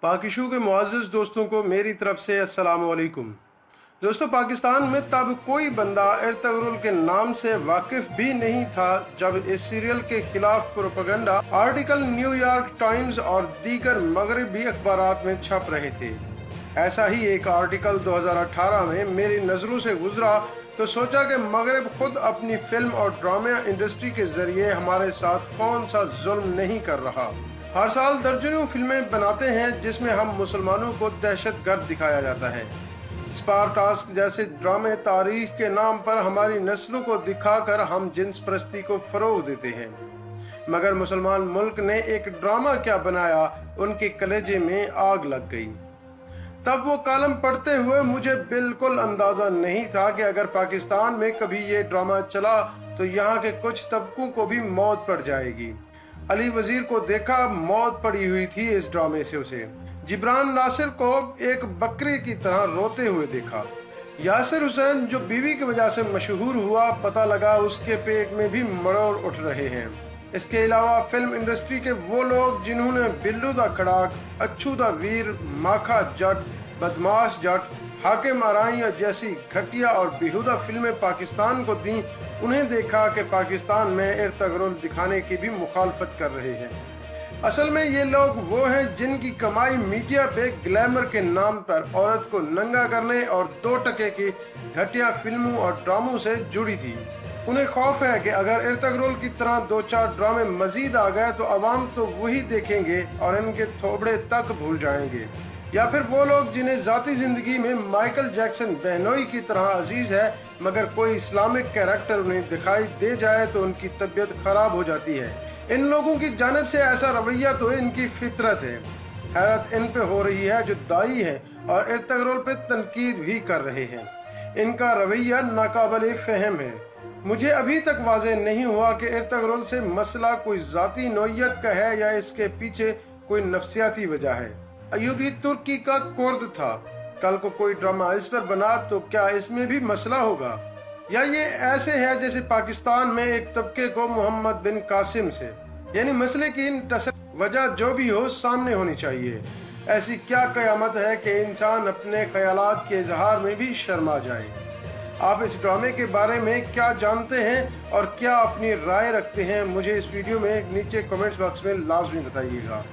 पाकिशू के मुअज़्ज़िज़ दोस्तों को मेरी तरफ से अस्सलाम वालेकुम। दोस्तों, पाकिस्तान में तब कोई बंदा एर्तगरुल के नाम से वाकिफ भी नहीं था जब इस सीरियल के खिलाफ प्रोपेगेंडा आर्टिकल न्यूयॉर्क टाइम्स और दीगर मगरबी अखबारात में छप रहे थे। ऐसा ही एक आर्टिकल 2018 में मेरी नज़रों से गुजरा तो सोचा कि मगरब खुद अपनी फिल्म और ड्रामा इंडस्ट्री के जरिए हमारे साथ कौन सा जुल्म नहीं कर रहा। हर साल दर्जनों फिल्में बनाते हैं जिसमें हम मुसलमानों को दहशतगर्द दिखाया जाता है। स्पार्टास्क जैसे ड्रामे तारीख के नाम पर हमारी नस्लों को दिखाकर हम जिन्स परस्ती को फरोग देते हैं। मगर मुसलमान मुल्क ने एक ड्रामा क्या बनाया, उनके कलेजे में आग लग गई। तब वो कॉलम पढ़ते हुए मुझे बिल्कुल अंदाजा नहीं था कि अगर पाकिस्तान में कभी ये ड्रामा चला तो यहाँ के कुछ तबकों को भी मौत पड़ जाएगी। अली वजीर को देखा, मौत पड़ी हुई थी इस ड्रामे से उसे। जिब्रान नासिर को एक बकरी की तरह रोते हुए देखा। यासिर हुसैन जो बीवी की वजह से मशहूर हुआ, पता लगा उसके पेट में भी मरोड़ उठ रहे हैं। इसके अलावा फिल्म इंडस्ट्री के वो लोग जिन्होंने बिल्लू दा खड़ाक, अच्छू दा वीर, माखा जट, बदमाश जट, हाकिम आराइया जैसी घटिया और बेहुदा फिल्में पाकिस्तान को दी, उन्हें देखा कि पाकिस्तान में एर्तगरुल दिखाने की भी मुखालफत कर रहे हैं। असल में ये लोग वो हैं जिनकी कमाई मीडिया पे ग्लैमर के नाम पर औरत को नंगा करने और 2 टके की घटिया फिल्मों और ड्रामों से जुड़ी थी। उन्हें खौफ है कि अगर एर्तगरुल की तरह 2-4 ड्रामे मजीद आ गए तो अवाम तो वही देखेंगे और इनके थोबड़े तक भूल जाएंगे। या फिर वो लोग जिन्हें जाती जिंदगी में माइकल जैक्सन बहनोई की तरह अजीज है, मगर कोई इस्लामिक कैरेक्टर उन्हें दिखाई दे जाए तो उनकी तबीयत खराब हो जाती है। इन लोगों की जानिब से ऐसा रवैया तो इनकी फितरत है। हैरत इन पे हो रही है जो दाई है और एर्तगरुल पे तनकीद भी कर रहे हैं। इनका रवैया नाकाबिल फहम है। मुझे अभी तक वाज़ेह नहीं हुआ कि एर्तगरुल से मसला कोई जाती नौइयत का है या इसके पीछे कोई नफ्सियाती वजह है। अयूबी तुर्की का कुर्द था, कल को कोई ड्रामा इस पर बना तो क्या इसमें भी मसला होगा? या ये ऐसे है जैसे पाकिस्तान में एक तबके को मोहम्मद बिन कासिम से? यानी मसले की वजह जो भी हो सामने होनी चाहिए। ऐसी क्या कयामत है कि इंसान अपने ख्यालात के इजहार में भी शर्मा जाए। आप इस ड्रामे के बारे में क्या जानते हैं और क्या अपनी राय रखते हैं, मुझे इस वीडियो में नीचे कमेंट्स बॉक्स में लाजमी बताइएगा।